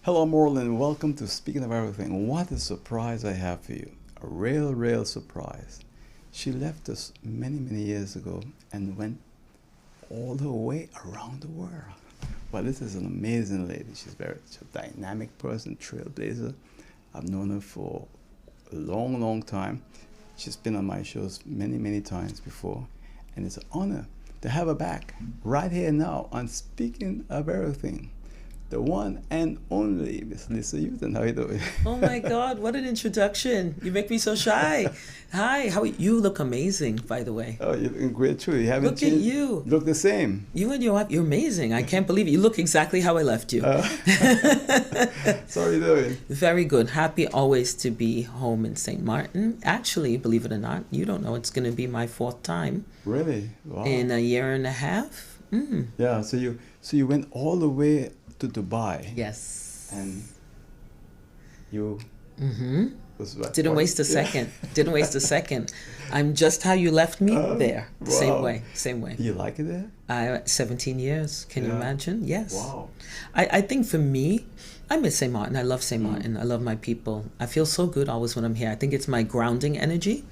Hello, Morlin. Welcome to Speaking of Everything. What a surprise I have for you. A real surprise. She left us many years ago and went all the way around the world. Well, this is an amazing lady. She's a dynamic person, trailblazer. I've known her for a long time. She's been on my shows many times before. And it's an honor to have her back right here now on Speaking of Everything. The one and only Miss Liesa Euton. How are you doing? Oh my God, what an introduction. You make me so shy. Hi, how are you? You look amazing, by the way. Oh, you're looking great too. You haven't Look changed. at you. Look the same. You and your wife, you're amazing. I can't believe it. You look exactly how I left you. So how are you doing? Very good. Happy always to be home in St. Martin. Actually, believe it or not, you don't know, it's going to be my fourth time. Really? Wow. In a year and a half. Yeah, so you went all the way to Dubai. Yes. And you was what? Didn't waste a second. Didn't waste a second. I'm just how you left me there. Wow. Same way. You like it there? 17 years. Can you imagine? Yes. Wow. I think for me, I miss St. Martin. I love St. Martin. I love my people. I feel so good always when I'm here. I think it's my grounding energy.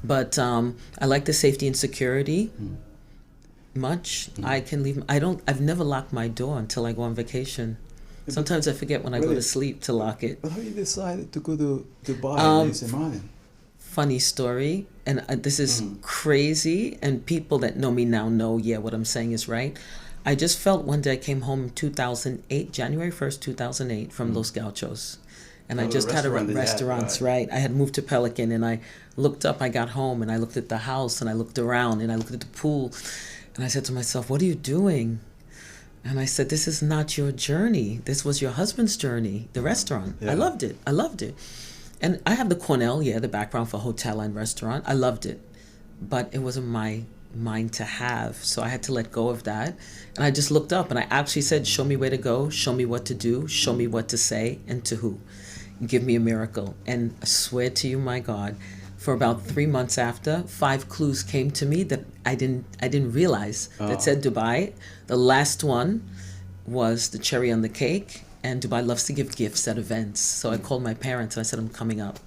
But I like the safety and security much. I can leave. I've never locked my door until I go on vacation. Sometimes I forget when I go to sleep to lock it. But how you decided to go to Dubai and St. Martin? Funny story, and this is crazy, and people that know me now know, what I'm saying is right. I just felt one day I came home in 2008, January 1st, 2008, from Los Gauchos. And I just had a restaurants, right? I had moved to Pelican, and I looked up, I got home, and I looked at the house, and I looked around, and I looked at the pool, and I said to myself, what are you doing? And I said, this is not your journey. This was your husband's journey, the restaurant. Yeah. I loved it. And I have the Cornell, the background for hotel and restaurant. I loved it. But it wasn't my mind to have. So I had to let go of that. And I just looked up and I actually said, show me where to go, show me what to do, show me what to say, and to who. Give me a miracle. And I swear to you, my God, for about 3 months after, 5 clues came to me that I didn't realize that said Dubai. The last one was the cherry on the cake, and Dubai loves to give gifts at events. So I called my parents and I said, I'm coming up.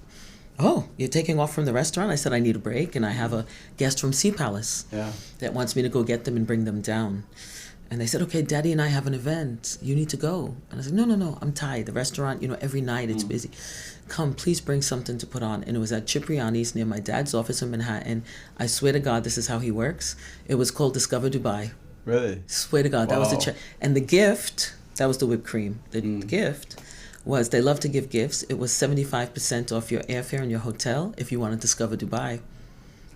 Oh, you're taking off from the restaurant? I said, I need a break, and I have a guest from Sea Palace that wants me to go get them and bring them down. And they said, okay, Daddy and I have an event. You need to go. And I said, no, I'm tired. The restaurant, every night it's busy. Come, please bring something to put on. And it was at Cipriani's near my dad's office in Manhattan. I swear to God, this is how he works. It was called Discover Dubai. Really? Swear to God, that was the and the gift, that was the whipped cream. The gift was, they love to give gifts. It was 75% off your airfare and your hotel if you want to discover Dubai.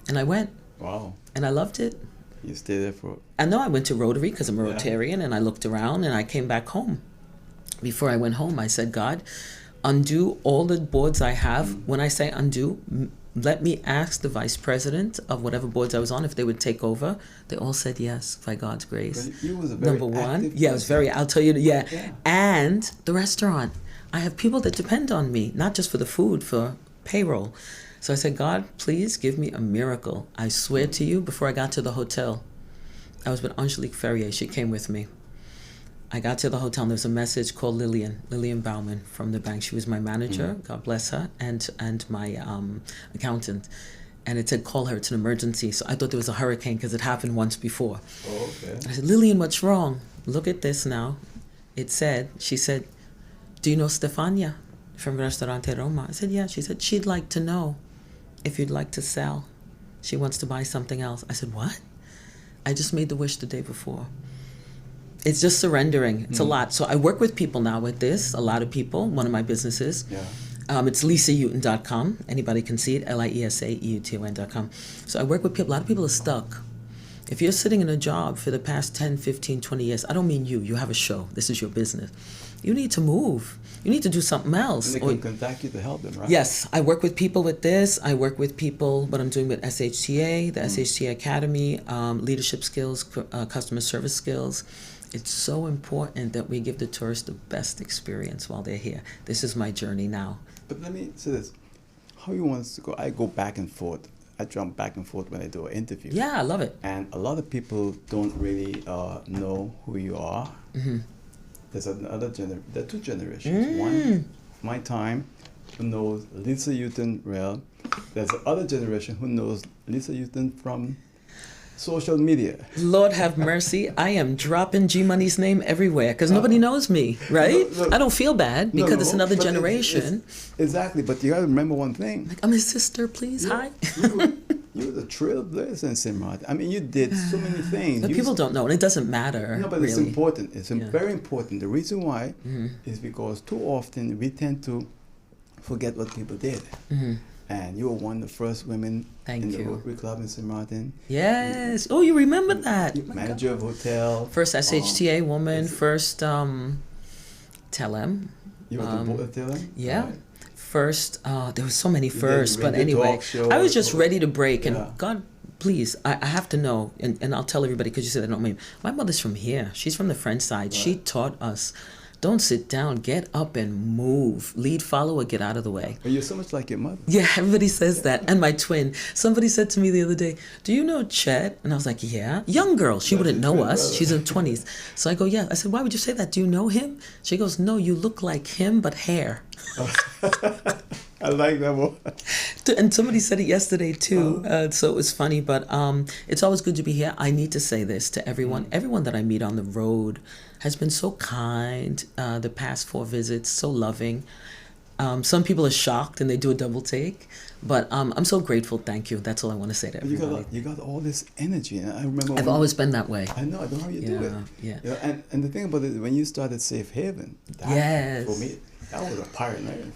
And I went. Wow. And I loved it. You stayed there for... I know I went to Rotary because I'm a Rotarian, and I looked around and I came back home. Before I went home, I said, God, undo all the boards I have. When I say undo, let me ask the vice president of whatever boards I was on if they would take over. They all said yes, by God's grace. But you was a very Number one. active Yeah, it was very, I'll tell you, And the restaurant. I have people that depend on me, not just for the food, for payroll. So I said, God, please give me a miracle. I swear to you, before I got to the hotel, I was with Angelique Ferrier. She came with me. I got to the hotel, and there was a message called Lillian Bauman from the bank. She was my manager, God bless her, and my accountant. And it said, call her, it's an emergency. So I thought there was a hurricane because it happened once before. Oh, okay. And I said, Lillian, what's wrong? Look at this now. She said, do you know Stefania from Restaurante Roma? I said, yeah. She said, she'd like to know if you'd like to sell. She wants to buy something else. I said, what? I just made the wish the day before. It's just surrendering. It's a lot. So I work with people now with this, a lot of people, one of my businesses. Yeah. It's LiesaEuton.com. Anybody can see it, LiesaEuton.com. So I work with people. A lot of people are stuck. If you're sitting in a job for the past 10, 15, 20 years, I don't mean you have a show. This is your business. You need to move. You need to do something else. And they can contact you to help them, right? Yes, I work with people with this. I work with people, what I'm doing with SHTA, the SHTA Academy, leadership skills, customer service skills. It's so important that we give the tourists the best experience while they're here. This is my journey now. But let me say this. How you want us to go? I go back and forth. I jump back and forth when I do an interview. Yeah, I love it. And a lot of people don't really know who you are. there's another there are two generations. One, my time, who knows Liesa Euton well. There's the other generation who knows Liesa Euton from social media. Lord have mercy. I am dropping G Money's name everywhere because nobody knows me, right? No, I don't feel bad because it's another but generation. Exactly, but you got to remember one thing. Like, I'm his sister, please. Hi. You were the trailblazer in St. Martin. I mean, you did so many things. But people don't know, and it doesn't matter. No, but really. it's important. It's very important. The reason why is because too often we tend to forget what people did. And you were one of the first women in the Rotary Club in St. Martin. Yes. Oh, you remember that. Manager of hotel. First SHTA woman, first Telem. You were the board of Telem? Yeah. Right. First, there was so many firsts, but anyway, I was just ready to break, and God, please, I have to know, and I'll tell everybody because you said I don't mean. My mother's from here. She's from the French side. Right. She taught us, don't sit down, get up and move. Lead, follow, or get out of the way. Well, you're so much like your mother. Yeah, everybody says that. And my twin. Somebody said to me the other day, do you know Chet? And I was like, yeah. Young girl. She wouldn't know us. Brother. She's in her 20s. So I go, yeah. I said, why would you say that? Do you know him? She goes, no, you look like him, but hair. I like that one. And somebody said it yesterday too, so it was funny. But it's always good to be here. I need to say this to everyone. Everyone that I meet on the road has been so kind. The past 4 visits, so loving. Some people are shocked and they do a double take. But I'm so grateful. Thank you. That's all I want to say to everybody. You got all this energy. And I remember I've always been that way. I know. I don't know how you do it. Yeah. You know, and the thing about it, when you started Safe Haven, that, for me, that was a pioneer.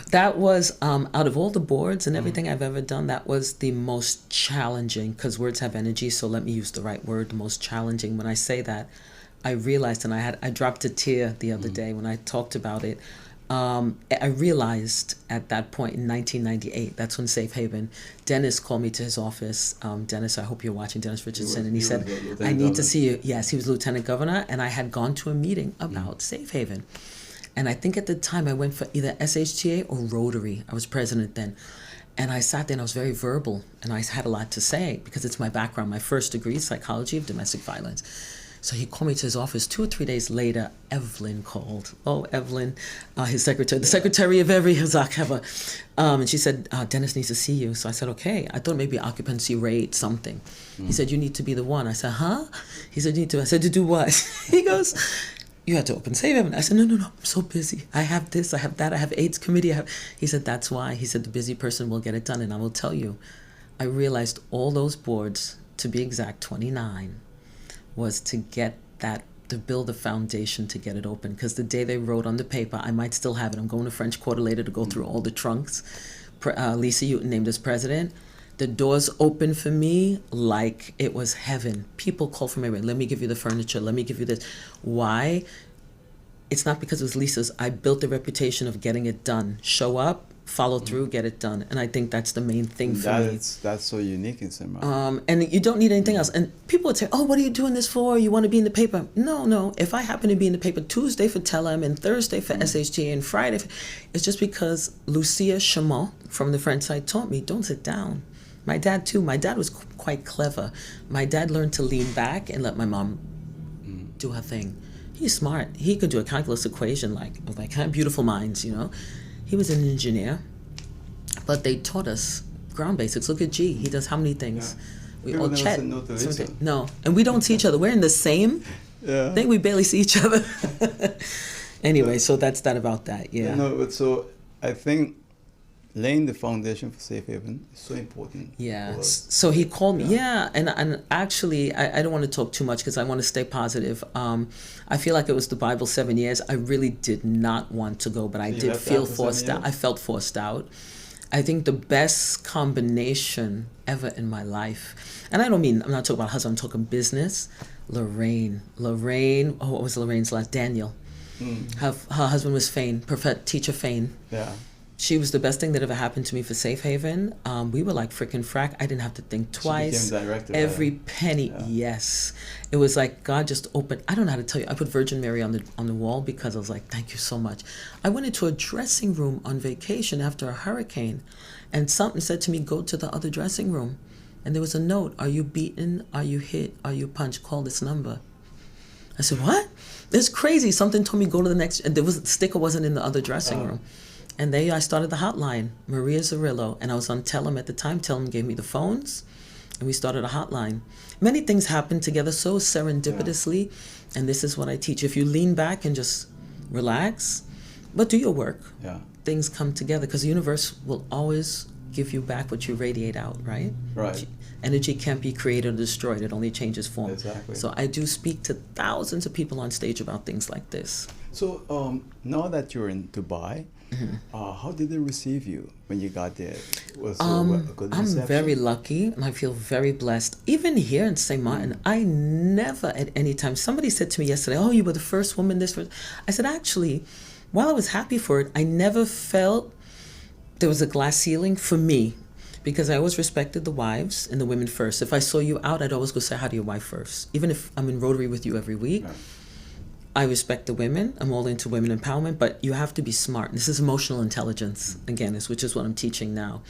That was, out of all the boards and everything I've ever done, that was the most challenging, because words have energy, so let me use the right word, the most challenging. When I say that, I realized, and I dropped a tear the other day when I talked about it. I realized at that point in 1998, that's when Safe Haven, Dennis called me to his office. Dennis, I hope you're watching, Dennis Richardson. And he said, I need to see you. Yes, he was Lieutenant Governor, and I had gone to a meeting about Safe Haven. And I think at the time I went for either SHTA or Rotary. I was president then. And I sat there and I was very verbal. And I had a lot to say because it's my background. My first degree is psychology of domestic violence. So he called me to his office. 2 or 3 days later, Evelyn called. Oh, Evelyn, his secretary, the secretary of every Hazak ever. And she said, Dennis needs to see you. So I said, okay. I thought maybe occupancy rate, something. He said, you need to be the one. I said, huh? He said, you need to. I said, to do what? He goes, you had to open Safe Haven. I said, no, I'm so busy. I have this, I have that, I have AIDS committee. He said, that's why. He said, the busy person will get it done. And I will tell you, I realized all those boards, to be exact, 29, was to get that, to build a foundation to get it open. Because the day they wrote on the paper, I might still have it. I'm going to French Quarter later to go through all the trunks. Liesa Euton named as president. The doors opened for me like it was heaven. People called from everywhere. Let me give you the furniture. Let me give you this. Why? It's not because it was Liesa's. I built the reputation of getting it done. Show up, follow through, get it done. And I think that's the main thing for me. That's so unique in St. Martin. And you don't need anything else. And people would say, oh, what are you doing this for? You want to be in the paper? No. If I happen to be in the paper Tuesday for Telem and Thursday for SHTA and Friday, it's just because Lucia Chamon from the French side taught me, don't sit down. My dad, too. My dad was quite clever. My dad learned to lean back and let my mom do her thing. He's smart. He could do a calculus equation like beautiful minds, you know. He was an engineer. But they taught us ground basics. Look at G. He does how many things? Yeah. We all chat. No. And we don't see each other. We're in the same thing. We barely see each other. Anyway, so that's that about that. Yeah. But so I think laying the foundation for Safe Haven is so important. Yeah. So he called me. Yeah. And actually, I don't want to talk too much because I want to stay positive. I feel like it was the Bible 7 years. I really did not want to go, but I did feel forced out. I felt forced out. I think the best combination ever in my life, and I'm not talking about husband, I'm talking business. Lorraine, what was Lorraine's last? Daniel. Her husband was Fane, teacher Fane. Yeah. She was the best thing that ever happened to me for Safe Haven. We were like frickin' frack. I didn't have to think twice. She became director. Every penny, yes. It was like God just opened. I don't know how to tell you. I put Virgin Mary on the wall because I was like, thank you so much. I went into a dressing room on vacation after a hurricane, and something said to me, go to the other dressing room. And there was a note, are you beaten? Are you hit? Are you punched? Call this number. I said, what? It's crazy. Something told me go to the next, and the sticker wasn't in the other dressing room. And there I started the hotline, Maria Zarillo, and I was on Tellem at the time. Tellem gave me the phones, and we started a hotline. Many things happened together so serendipitously, and this is what I teach. If you lean back and just relax, but do your work, things come together, because the universe will always give you back what you radiate out, right? Right. Energy can't be created or destroyed. It only changes form. Exactly. So I do speak to thousands of people on stage about things like this. So now that you're in Dubai, how did they receive you when you got there? Was there a good reception? I'm very lucky, and I feel very blessed. Even here in St. Martin, I never at any time, somebody said to me yesterday, oh, you were the first woman this first. I said, actually, while I was happy for it, I never felt there was a glass ceiling for me, because I always respected the wives and the women first. If I saw you out, I'd always go say hi to your wife first. Even if I'm in Rotary with you every week, I respect the women. I'm all into women empowerment, but you have to be smart. This is emotional intelligence, again, which is what I'm teaching now.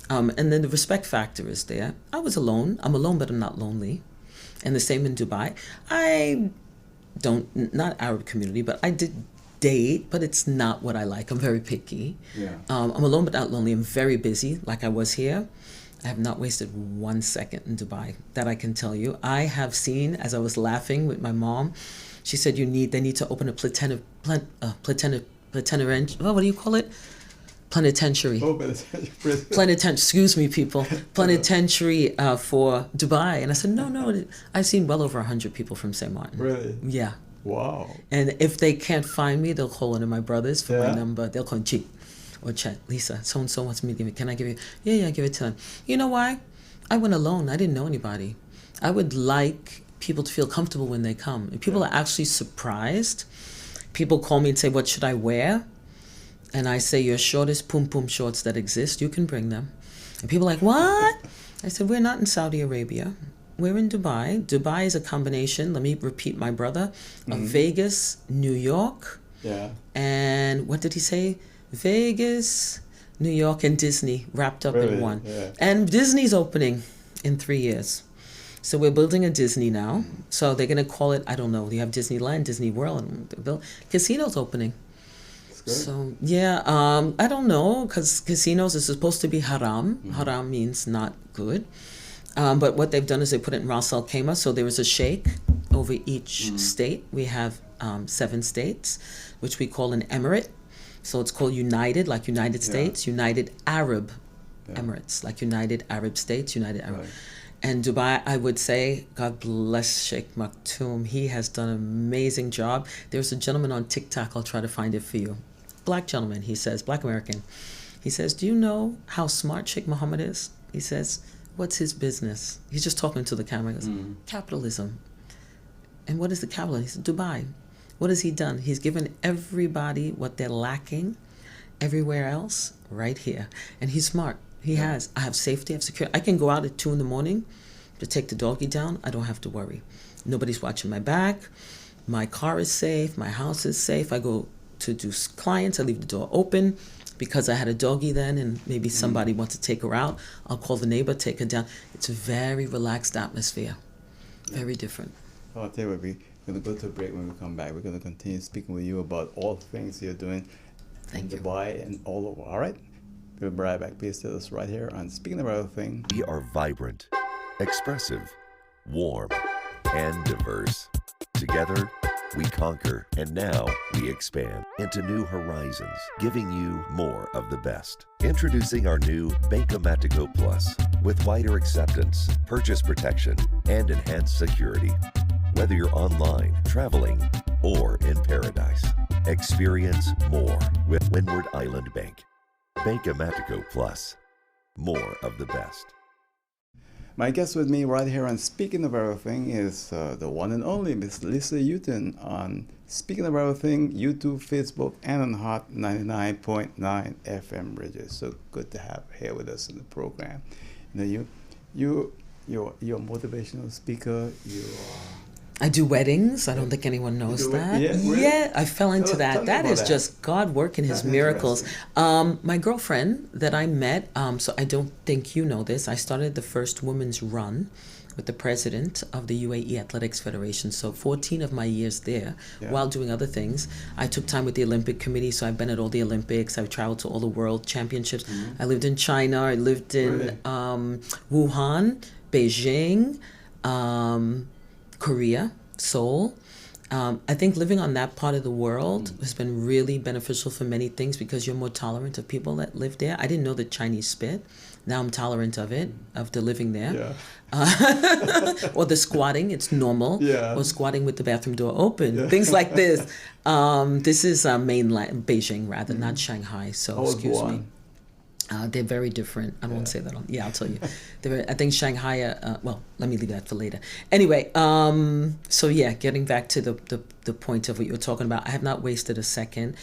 And then the respect factor is there. I was alone. I'm alone, but I'm not lonely. And the same in Dubai. I don't, not Arab community, but I did date, but it's not what I like. I'm very picky. I'm alone, but not lonely. I'm very busy, like I was here. I have not wasted 1 second in Dubai. That I can tell you. I have seen, as I was laughing with my mom, she said they need to open a what do you call it? Plenitentiary. Oh, Plenitentiary, excuse me, people. Plenitentiary for Dubai. And I said, no, I've seen well over 100 people from St. Martin. Really? Yeah. Wow. And if they can't find me, they'll call one of my brothers for my number. They'll call G or chat. Lisa, so-and-so wants me to give it. Can I give you? Yeah, give it to them. You know why? I went alone. I didn't know anybody. I would like people to feel comfortable when they come. And people are actually surprised. People call me and say, what should I wear? And I say, your shortest pum-pum shorts that exist, you can bring them. And people are like, what? I said, we're not in Saudi Arabia. We're in Dubai. Dubai is a combination, let me repeat my brother, of Vegas, New York, and what did he say? Vegas, New York, and Disney wrapped up in one. And Disney's opening in 3 years. So we're building a Disney now. So they're going to call it, I don't know, you have Disneyland, Disney World, and casino's opening. So, I don't know, because casinos are supposed to be haram. Haram means not good. But what they've done is they put it in Ras Al Khaimah, so there is a sheikh over each state. We have 7 states, which we call an emirate. So it's called United, like United States, United Arab Emirates, like United Arab States, United Arab. Right. And Dubai, I would say, God bless Sheikh Maktoum. He has done an amazing job. There's a gentleman on TikTok, I'll try to find it for you. Black gentleman, he says, Black American. He says, do you know how smart Sheikh Mohammed is? He says, what's his business? He's just talking to the camera. He goes, capitalism. And what is the capitalism? He said, Dubai. What has he done? He's given everybody what they're lacking everywhere else right here. And he's smart. He has. I have safety, I have security. I can go out at 2 a.m. to take the doggy down. I don't have to worry. Nobody's watching my back. My car is safe. My house is safe. I go to do clients. I leave the door open because I had a doggy then and maybe somebody wants to take her out. I'll call the neighbor, take her down. It's a very relaxed atmosphere. Very different. I'll tell you what, we're going to go to a break. When we come back, we're going to continue speaking with you about all things you're doing in Dubai and all over. All right? We'll be right back. Please tell us right here on Speaking of Other Things. We are vibrant, expressive, warm, and diverse. Together, we conquer, and now we expand into new horizons, giving you more of the best. Introducing our new Bankomatico Plus with wider acceptance, purchase protection, and enhanced security. Whether you're online, traveling, or in paradise, experience more with Windward Island Bank. Bankomatico Plus. More of the best. My guest with me right here on Speaking of Everything is the one and only Miss Liesa Euton on Speaking of Everything, YouTube, Facebook, and on Hot 99.9 FM radio. So good to have her here with us in the program. You know, you're a motivational speaker. I do weddings. I don't think anyone knows that. Yeah, I fell into that. That is just God working His miracles. My girlfriend that I met, so I don't think you know this, I started the first women's run with the president of the UAE Athletics Federation. So 14 of my years there, while doing other things, I took time with the Olympic Committee. So I've been at all the Olympics. I've traveled to all the world championships. I lived in China. I lived in Wuhan, Beijing, Korea, Seoul. I think living on that part of the world has been really beneficial for many things because you're more tolerant of people that live there. I didn't know the Chinese spit. Now I'm tolerant of it, of the living there. Or the squatting, it's normal. Or squatting with the bathroom door open. Things like this. This is mainland, Beijing rather, not Shanghai. So excuse me. They're very different. I won't say that on. I'll tell you. I think Shanghai. Well, let me leave that for later. Anyway, so getting back to the point of what you were talking about, I have not wasted a second,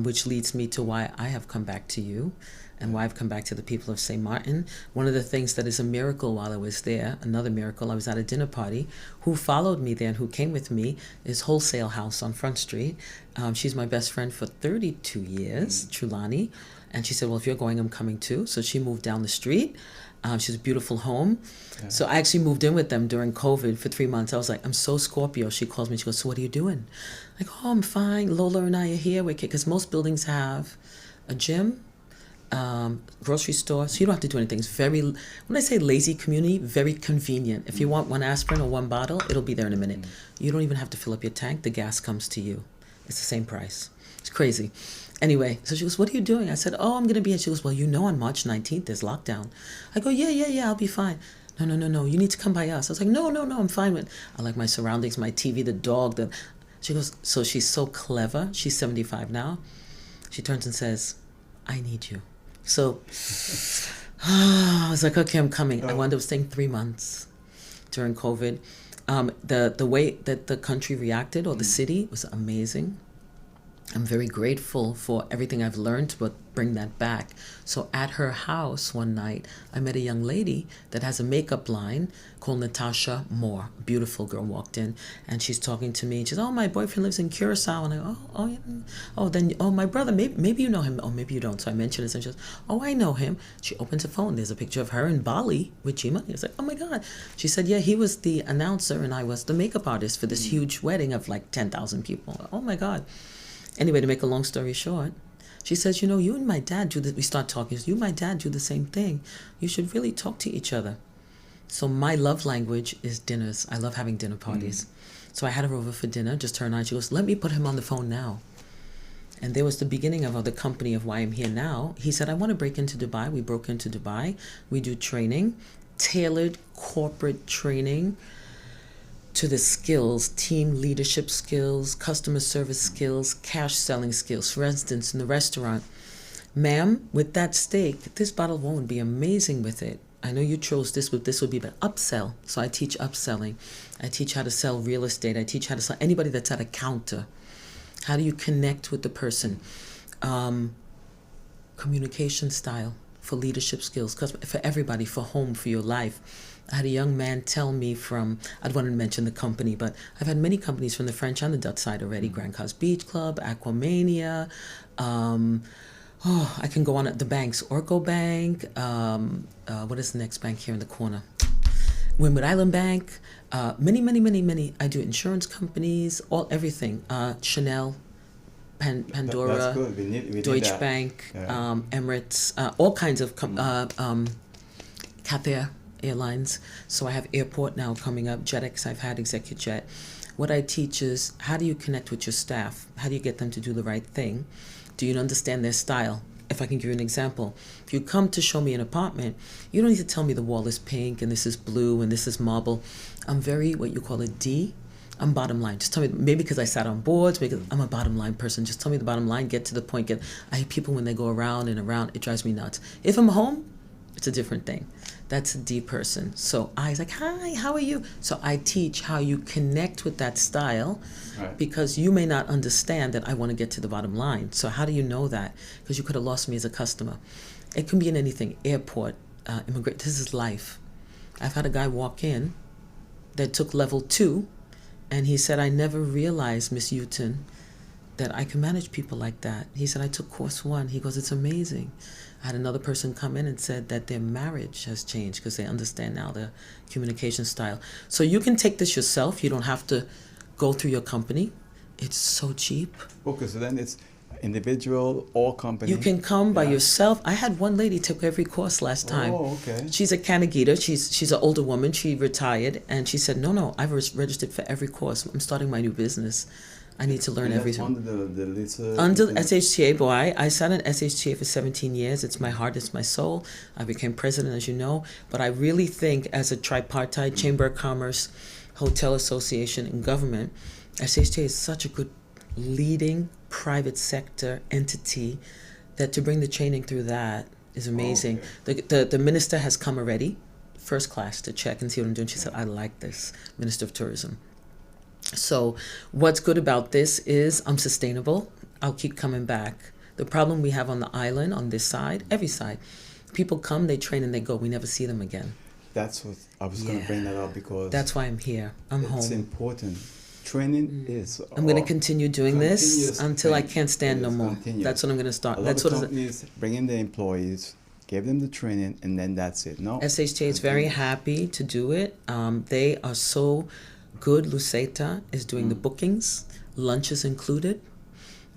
which leads me to why I have come back to you, and why I've come back to the people of St. Martin. One of the things that is a miracle while I was there, another miracle, I was at a dinner party. Who followed me there and who came with me is Wholesale House on Front Street. She's my best friend for 32 years, Trulani. And she said, well, if you're going, I'm coming too. So she moved down the street. She has a beautiful home. So I actually moved in with them during COVID for 3 months. I was like, I'm so Scorpio. She calls me. She goes, so what are you doing? Like, oh, I'm fine. Lola and I are here. Because most buildings have a gym, grocery store. So you don't have to do anything. It's very, when I say lazy community, very convenient. If you want one aspirin or one bottle, it'll be there in a minute. You don't even have to fill up your tank. The gas comes to you. It's the same price. It's crazy. Anyway, so she goes, what are you doing? I said, oh, I'm going to be here. She goes, well, on March 19th, there's lockdown. I go, yeah, I'll be fine. No, you need to come by us. I was like, no, I'm fine with, I like my surroundings, my TV, the dog. She goes, so she's so clever. She's 75 now. She turns and says, I need you. So I was like, okay, I'm coming. I wound up staying 3 months during COVID. The way that the country reacted, or the city, was amazing. I'm very grateful for everything I've learned, but bring that back. So at her house one night, I met a young lady that has a makeup line called Natasha Moore. A beautiful girl walked in, and she's talking to me. She says, oh, my boyfriend lives in Curacao. And I go, my brother, maybe you know him. Oh, maybe you don't. So I mentioned this, and she goes, oh, I know him. She opens her phone. There's a picture of her in Bali with Jima. I was like, oh, my God. She said, yeah, he was the announcer, and I was the makeup artist for this huge wedding of like 10,000 people. Oh, my God. Anyway, to make a long story short, she says, you and my dad do this. We start talking. You and my dad do the same thing. You should really talk to each other. So my love language is dinners. I love having dinner parties. So I had her over for dinner, just her and I. She goes, let me put him on the phone now. And there was the beginning of the company of why I'm here now. He said, I want to break into Dubai. We broke into Dubai. We do training, tailored corporate training to the skills, team leadership skills, customer service skills, cash selling skills. For instance, in the restaurant, ma'am, with that steak, this bottle of wine would be amazing with it. I know you chose this, but this would be the upsell. So I teach upselling. I teach how to sell real estate. I teach how to sell anybody that's at a counter. How do you connect with the person? Communication style for leadership skills, for everybody, for home, for your life. I had a young man tell me I don't want to mention the company, but I've had many companies from the French and the Dutch side already. Grand Cause Beach Club, Aquamania. I can go on at the banks. Orco Bank. What is the next bank here in the corner? Wynwood Island Bank. Many. I do insurance companies, everything. Chanel, Pandora, that's good. We need Deutsche that. Bank, Emirates, all kinds of Qatar Airlines. So I have airport now coming up, JetX, I've had ExecuJet. What I teach is, how do you connect with your staff? How do you get them to do the right thing? Do you understand their style? If I can give you an example, if you come to show me an apartment, you don't need to tell me the wall is pink and this is blue and this is marble. I'm very, what you call a D. I'm bottom line. Just tell me, maybe because I sat on boards, maybe I'm a bottom line person. Just tell me the bottom line, get to the point. I hate people when they go around and around, it drives me nuts. If I'm home, it's a different thing. That's a D person. So I was like, hi, how are you? So I teach how you connect with that style, right, because you may not understand that I want to get to the bottom line. So how do you know that? Because you could have lost me as a customer. It can be in anything, airport, immigrant, this is life. I've had a guy walk in that took level 2, and he said, I never realized, Miss Euton, that I can manage people like that. He said, I took course 1. He goes, it's amazing. I had another person come in and said that their marriage has changed because they understand now the communication style. So you can take this yourself. You don't have to go through your company. It's so cheap. Okay, so then it's individual or company. You can come by yourself. I had one lady took every course last time. Oh, okay. She's a Kanagita. She's an older woman. She retired, and she said, no, I've registered for every course. I'm starting my new business. I need to learn everything. Under the Liesa. Under SHTA, boy. I sat in SHTA for 17 years. It's my heart, it's my soul. I became president, as you know. But I really think as a tripartite Chamber of Commerce, Hotel Association, and government, SHTA is such a good leading private sector entity that to bring the training through that is amazing. Oh, okay. The minister has come already, first class, to check and see what I'm doing. She said, I like this, Minister of Tourism. So what's good about this is I'm sustainable. I'll keep coming back. The problem we have on the island, on this side, every side, people come, they train, and they go. We never see them again. That's what I was going to bring that up because that's why I'm here. I'm home. It's important. Training is. I'm going to continue doing this until I can't stand no more. Continuous. That's what I'm going to start. A lot of companies bring in the employees, give them the training, and then that's it. No. SHTA is very happy to do it. They are so good. Luceta is doing the bookings, lunches included,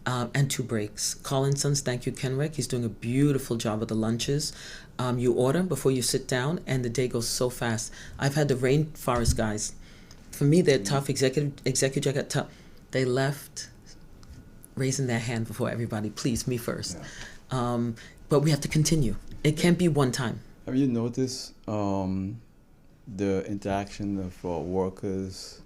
and 2 breaks. Colin Sons, thank you, Kenrick. He's doing a beautiful job with the lunches. You order before you sit down, and the day goes so fast. I've had the rainforest guys. For me, they're tough. Executive got tough. They left raising their hand before everybody. Please, me first. Yeah. But we have to continue. It can't be one time. Have you noticed the interaction of workers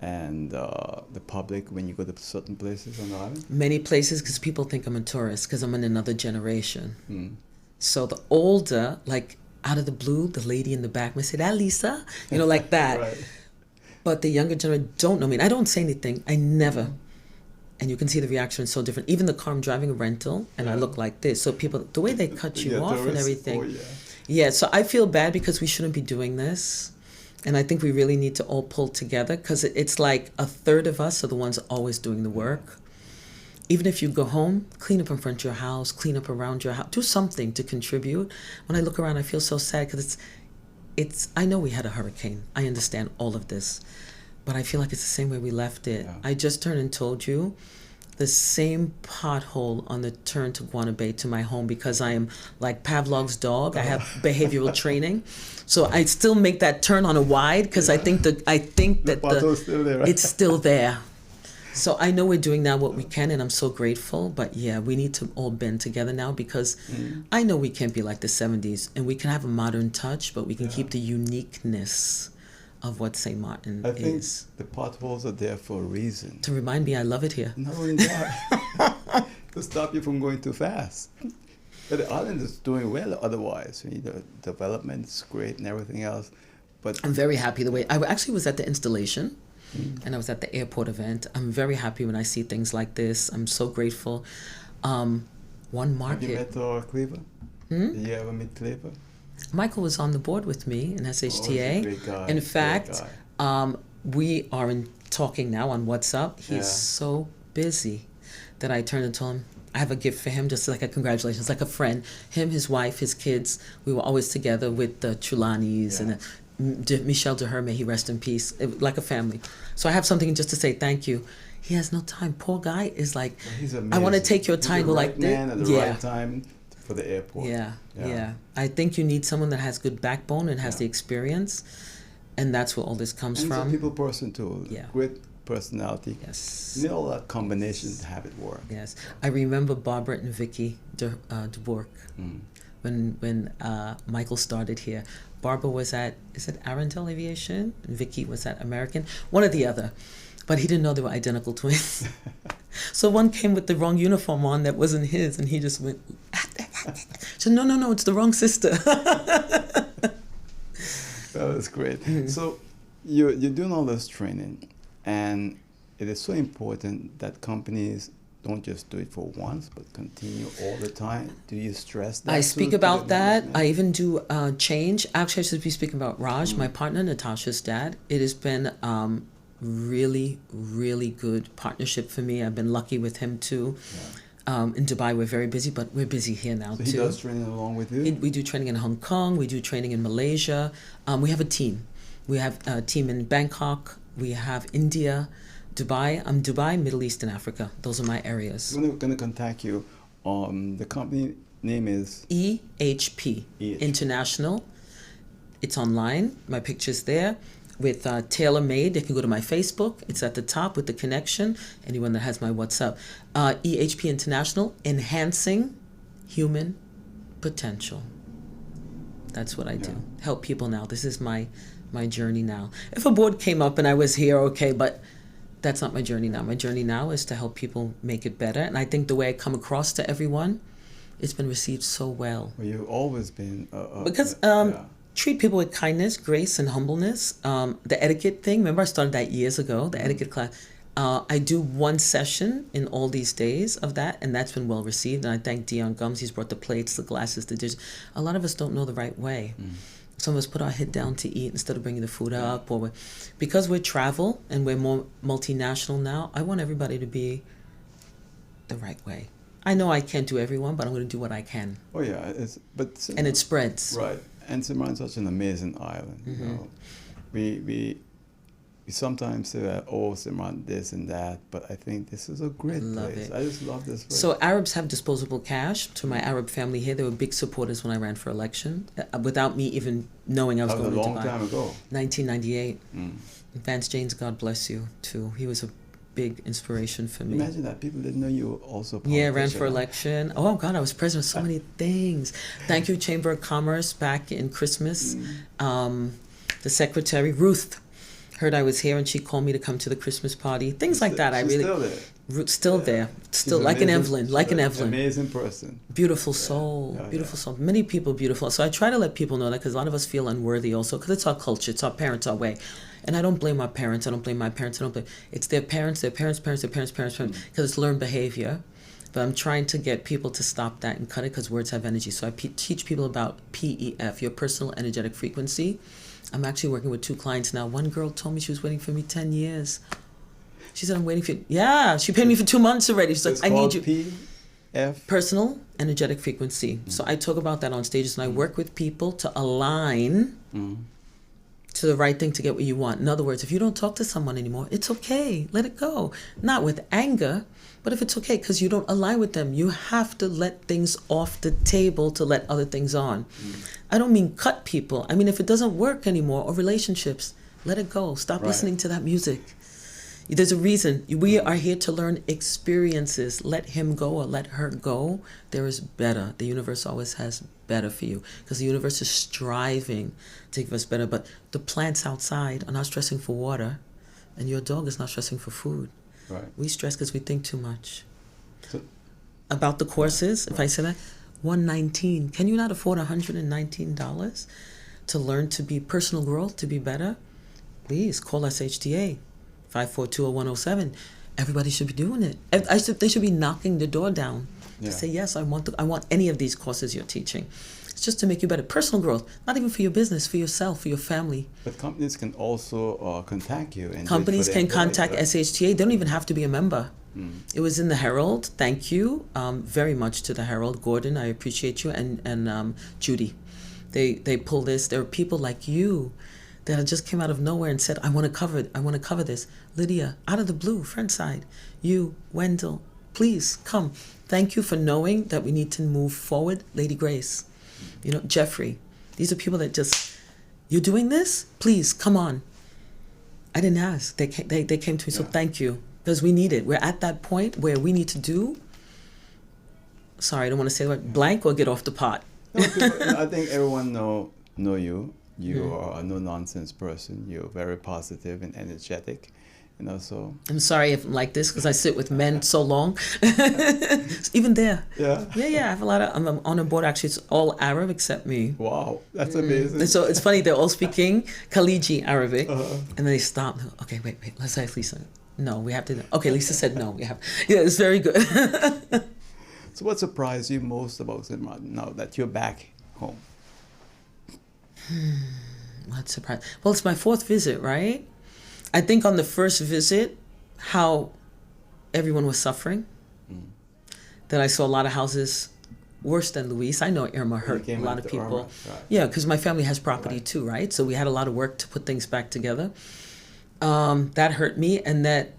and the public when you go to certain places on the island? Many places, because people think I'm a tourist, because I'm in another generation. So the older, like out of the blue, the lady in the back might say, that Liesa? You know, like that. Right. But the younger generation don't know me. I don't say anything. I never. And you can see the reaction is so different. Even the car, I'm driving a rental, and I look like this. So people, the way they cut you off and everything. Oh, yeah, so I feel bad because we shouldn't be doing this. And I think we really need to all pull together because it's like a third of us are the ones always doing the work. Even if you go home, clean up in front of your house, clean up around your house, do something to contribute. When I look around, I feel so sad because I know we had a hurricane. I understand all of this. But I feel like it's the same way we left it. Yeah. I just turned and told you the same pothole on the turn to Guana Bay to my home because I am like Pavlov's dog. I have behavioral training. So I still make that turn on a wide because I think that the pothole still there, right? It's still there. So I know we're doing now what we can, and I'm so grateful. But yeah, we need to all bend together now because I know we can't be like the 70s, and we can have a modern touch, but we can keep the uniqueness of what St. Martin is. I think the potholes are there for a reason. To remind me I love it here. Not only that, to stop you from going too fast. But the island is doing well otherwise. The development's great and everything else. But I'm very happy the way... I actually was at the installation, and I was at the airport event. I'm very happy when I see things like this. I'm so grateful. One market... Have you met Cleaver? Did you ever meet Cleaver? Michael was on the board with me in SHTA. He's a great guy. In fact, we are talking now on WhatsApp. He's so busy that I turned and told him, I have a gift for him, just like a congratulations, like a friend. Him, his wife, his kids, we were always together with the Chulanis and Michel DeHer, may he rest in peace, like a family. So I have something just to say thank you. He has no time. Poor guy is like, I want to take your time, go like this. Man at the right time for the airport. Yeah. I think you need someone that has good backbone and has the experience, and that's where all this comes from. He's a people person too. Yeah. Great personality. Yes. You need all that combination to have it work. Yes. I remember Barbara and Vicky DeBourque when Michael started here. Barbara was at, is it Arundel Aviation? And Vicky was at American. One or the other. But he didn't know they were identical twins. So one came with the wrong uniform on that wasn't his, and he just went, so no, it's the wrong sister. That was great. So you're doing all this training, and it is so important that companies don't just do it for once, but continue all the time. Do you stress that? I speak about that. I even do change. Actually, I should be speaking about Raj, my partner, Natasha's dad. It has been really, really good partnership for me. I've been lucky with him too. In Dubai, we're very busy, but we're busy here now So too. he does training along with you? We do training in Hong Kong. We do training in Malaysia. We have a team. We have a team in Bangkok. We have India, Dubai. I'm Dubai, Middle East, and Africa. Those are my areas. I'm going to contact you. The company name is? EHP, International. It's online. My picture's there. With tailor-made, they can go to my Facebook. It's at the top with the connection. Anyone that has my WhatsApp. EHP International, Enhancing Human Potential. That's what I do. Help people now. This is my journey now. If a board came up and I was here, okay, but that's not my journey now. My journey now is to help people make it better. And I think the way I come across to everyone, it's been received so well. Well, you've always been... because... treat people with kindness, grace, and humbleness. The etiquette thing, remember I started that years ago, the etiquette class. I do one session in all these days of that, and that's been well received. And I thank Dion Gums. He's brought the plates, the glasses, the dishes. A lot of us don't know the right way. Some of us put our head down to eat instead of bringing the food up. Because we're travel and we're more multinational now, I want everybody to be the right way. I know I can't do everyone, but I'm going to do what I can. Oh, yeah. And it spreads. Right. And Simran's such an amazing island. You know, we sometimes say that, oh, Simran, this and that, but I think this is a great place. I just love this place. So Arabs have disposable cash. To my Arab family here, they were big supporters when I ran for election, without me even knowing I was going to Dubai. That was a long time ago. 1998. Vance James, God bless you, too. He was a big inspiration for me. Imagine that people didn't know you were also I ran for election. Oh God, I was president of so many things. Thank you, Chamber of Commerce, back in Christmas. The secretary, Ruth, heard I was here and she called me to come to the Christmas party. Things like that. Still there. Still like an Evelyn. Amazing person. Beautiful soul. Beautiful soul. Many people beautiful. So I try to let people know that because a lot of us feel unworthy also because it's our culture. It's our parents, our way. And I don't blame our parents. I don't blame my parents. It's their parents, because it's learned behavior. But I'm trying to get people to stop that and cut it because words have energy. So I teach people about PEF, your personal energetic frequency. I'm actually working with 2 clients now. One girl told me she was waiting for me 10 years. She said, I'm waiting for you. Yeah, she paid me for 2 months already. She's like, I need you. PEF? Personal energetic frequency. So I talk about that on stages and I work with people to align to the right thing to get what you want. In other words, if you don't talk to someone anymore, it's okay. Let it go. Not with anger, but if it's okay because you don't align with them, you have to let things off the table to let other things on. I don't mean cut people. I mean, if it doesn't work anymore or relationships, let it go. Stop listening to that music. There's a reason. We are here to learn experiences. Let him go or let her go. There is better. The universe always has better for you because the universe is striving to give us better. But the plants outside are not stressing for water and your dog is not stressing for food. Right. We stress because we think too much. About the courses, if I say that, $119. Can you not afford $119 to learn to be personal growth, to be better? Please call SHTA. 5420107. Everybody should be doing it. They should be knocking the door down to say, yes, I want any of these courses you're teaching. It's just to make you better. Personal growth, not even for your business, for yourself, for your family. But companies can also contact you. And companies can contact SHTA. They don't even have to be a member. It was in the Herald. Thank you very much to the Herald. Gordon, I appreciate you. And Judy. They pull this. There are people like you that just came out of nowhere and said, I want to cover this. Lydia, out of the blue, friend side. You, Wendell, please come. Thank you for knowing that we need to move forward. Lady Grace, Jeffrey. These are people that just, you're doing this? Please, come on. I didn't ask. They came to me, so thank you. Because we need it. We're at that point where we need to do, sorry, I don't want to say the word, blank or get off the pot. I think everyone know you. You are a no-nonsense person. You're very positive and energetic, so... I'm sorry if I'm like this because I sit with men so long. Even there. Yeah? Yeah, I have a lot of... I'm on a board, actually, it's all Arab except me. Wow, that's amazing. And so it's funny, they're all speaking Khaliji Arabic, and then they stop. Okay, wait, let's ask Liesa. No, we have to... Okay, Liesa said no, we have... Yeah, it's very good. So what surprised you most about Simran now that you're back home? What surprise? Well, it's my 4th visit, right? I think on the first visit, how everyone was suffering. That I saw a lot of houses worse than Luis. I know Irma hurt a lot of people. Right. Yeah, because my family has property too, right? So we had a lot of work to put things back together. That hurt me, and that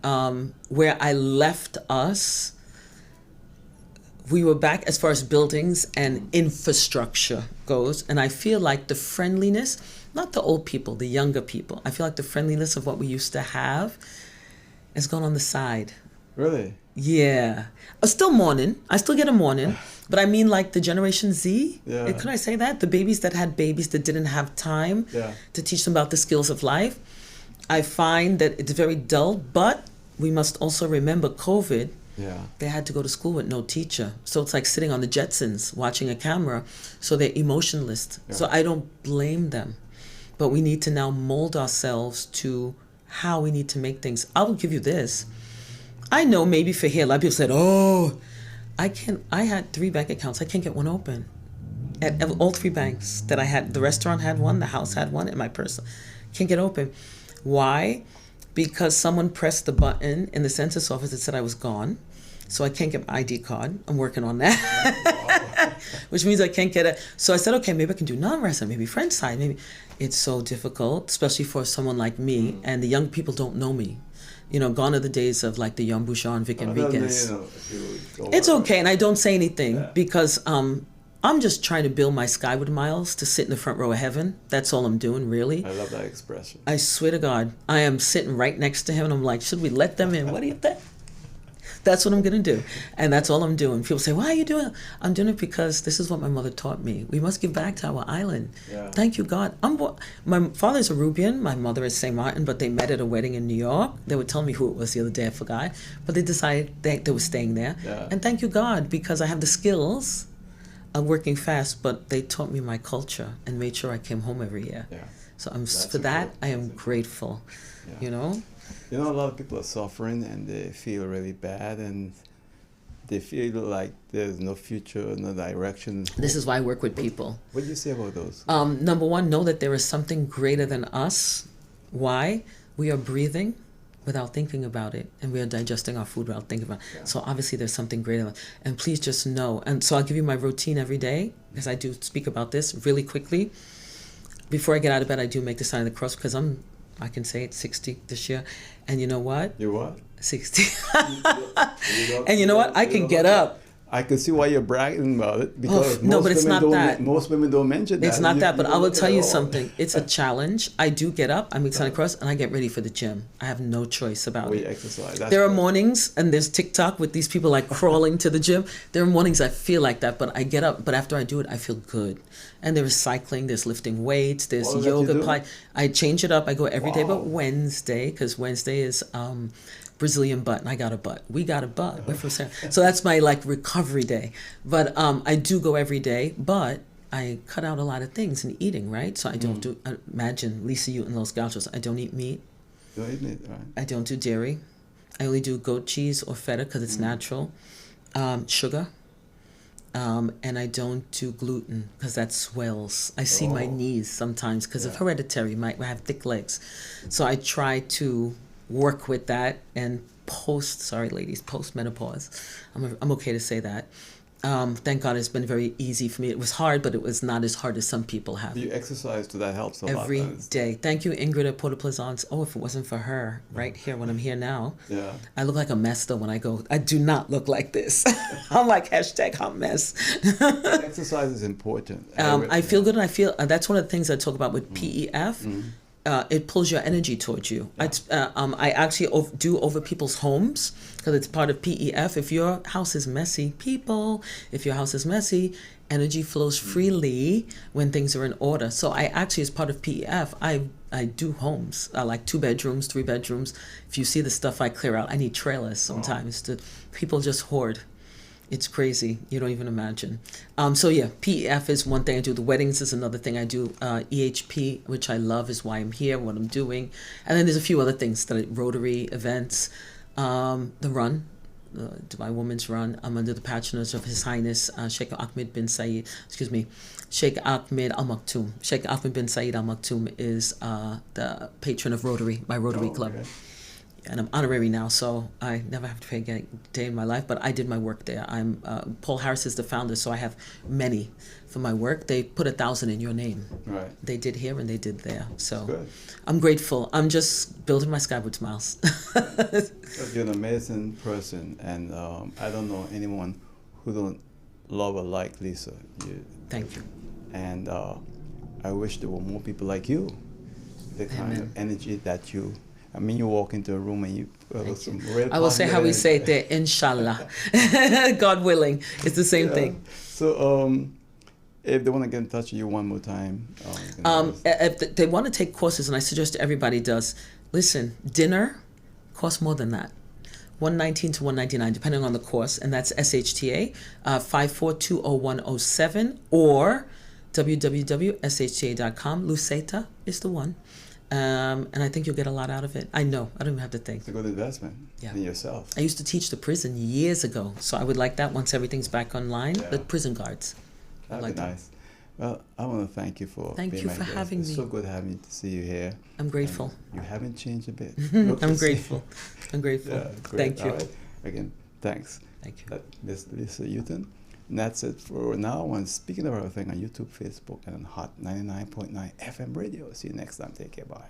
where I left us, we were back as far as buildings and infrastructure goes, and I feel like the friendliness, not the old people, the younger people, I feel like the friendliness of what we used to have has gone on the side. Really? Yeah. Still mourning. I still get a mourning. But I mean like the Generation Z. Yeah. Could I say that? The babies that had babies that didn't have time to teach them about the skills of life. I find that it's very dull, but we must also remember COVID. Yeah. They had to go to school with no teacher. So it's like sitting on the Jetsons watching a camera. So they're emotionless. Yeah. So I don't blame them. But we need to now mold ourselves to how we need to make things. I will give you this. I know maybe for here, a lot of people said, oh, I had 3 bank accounts. I can't get one open. At all 3 banks that I had, the restaurant had one, the house had one, and my purse can't get open. Why? Because someone pressed the button in the census office that said I was gone. So I can't get my ID card. I'm working on that. Which means I can't get it. So I said, okay, maybe I can do non-resident, maybe French side. Maybe it's so difficult, especially for someone like me. And the young people don't know me. You know, gone are the days of like the Jan Bouchard and Vic Enriquez. It's okay, and I don't say anything because I'm just trying to build my skyward miles to sit in the front row of heaven. That's all I'm doing, really. I love that expression. I swear to God, I am sitting right next to him, and I'm like, should we let them in? What do you think? That's what I'm going to do. And that's all I'm doing. People say, why are you doing it? I'm doing it because this is what my mother taught me. We must give back to our island. Yeah. Thank you, God. My father's a Rubian. My mother is St. Martin, but they met at a wedding in New York. They were telling me who it was the other day. I forgot. But they decided they were staying there. Yeah. And thank you, God, because I have the skills of working fast, but they taught me my culture and made sure I came home every year. Yeah. So for that, I am grateful, Yeah. you know? You know, a lot of people are suffering and they feel really bad and they feel like there's no future, no direction. This is why I work with people. What do you say about those? Number one, know that there is something greater than us. Why? We are breathing without thinking about it, and we are digesting our food without thinking about it. Yeah. So obviously there's something greater. And please just know. And so I'll give you my routine every day, because I do speak about this really quickly. Before I get out of bed, I do make the sign of the cross, because I can say it's 60 this year. And you know what? You what? 60. And you know what? I can get up. I can see why you're bragging about it, because no, but it's not that. Most women don't mention that. It's not that, but I will tell you something. something. It's a challenge. I do get up, I make sign of cross, and I get ready for the gym. I have no choice about We it. exercise. That's There are good. mornings, and there's TikTok with these people like crawling to the gym. There are mornings I feel like that, but I get up. But after I do it, I feel good. And there is cycling, there's lifting weights, there's All of that you yoga. do? I change it up. I go every day but Wow. Wednesday, because Wednesday is Brazilian butt, and I got a butt. We got a butt. We're from Sarah. So that's my like recovery day. But I do go every day, but I cut out a lot of things in eating, right? So I don't do, imagine Liesa, Euton, Los Gauchos. I don't eat meat. Don't eat it, right? I don't do dairy. I only do goat cheese or feta because it's natural. Sugar. And I don't do gluten because that swells. I see my knees sometimes because of hereditary. I have thick legs. So I try to work with that and post-menopause. I'm okay to say that. Thank God it's been very easy for me. It was hard, but it was not as hard as some people have. You exercise, so that helps a lot. Every day. Thank you, Ingrid at Porta Plaisance. Oh, if it wasn't for her, right here when I'm here now, Yeah. I look like a mess though when I go. I do not look like this. I'm like #hot mess. Exercise is important. I feel good, and I feel that's one of the things I talk about with PEF. It pulls your energy towards you. I actually do over people's homes because it's part of PEF. If your house is messy, if your house is messy, energy flows freely when things are in order. So I actually, as part of PEF, I do homes, like 2 bedrooms, 3 bedrooms. If you see the stuff I clear out, I need trailers sometimes. People just hoard. It's crazy. You don't even imagine. So yeah, PEF is one thing I do. The weddings is another thing I do. EHP, which I love, is why I'm here, what I'm doing. And then there's a few other things, Rotary events, the run, Dubai Women's Run. I'm under the patronage of His Highness Sheikh Ahmed bin Saeed. Sheikh Ahmed Al Maktoum. Sheikh Ahmed bin Saeed Al Maktoum is the patron of Rotary, my Rotary Club. Okay. And I'm honorary now, so I never have to pay a day in my life, but I did my work there. Paul Harris is the founder, so I have many for my work. They put 1,000 in your name. Right. They did here and they did there. So Good. I'm grateful. I'm just building my skyward smiles. You're an amazing person, and I don't know anyone who don't love or like Liesa. Thank you. And I wish there were more people like you. The kind Amen. of energy that you. I mean, you walk into a room and you some real. I will say how we say it there, inshallah. God willing. It's the same thing. So if they want to get in touch with you one more time. If they want to take courses, and I suggest everybody does, listen, dinner costs more than that. $119 to $199, depending on the course, and that's SHTA 5420107 or www.shta.com. Luceta is the one. And I think you'll get a lot out of it. I know. I don't even have to think. It's a good investment in yourself. I used to teach the prison years ago, so I would like that once everything's back online. Yeah. The prison guards. That'd be nice. Well, I want to thank you for Thank being you my for guest. having It's me. so good having to see you here. I'm grateful. And you haven't changed a bit. I'm grateful. I'm grateful. Yeah, great. Thank you. All right. Again, thanks. Thank you. Miss Liesa Euton. And that's it for now. And speaking of everything on YouTube, Facebook, and on Hot 99.9 FM radio. See you next time. Take care. Bye.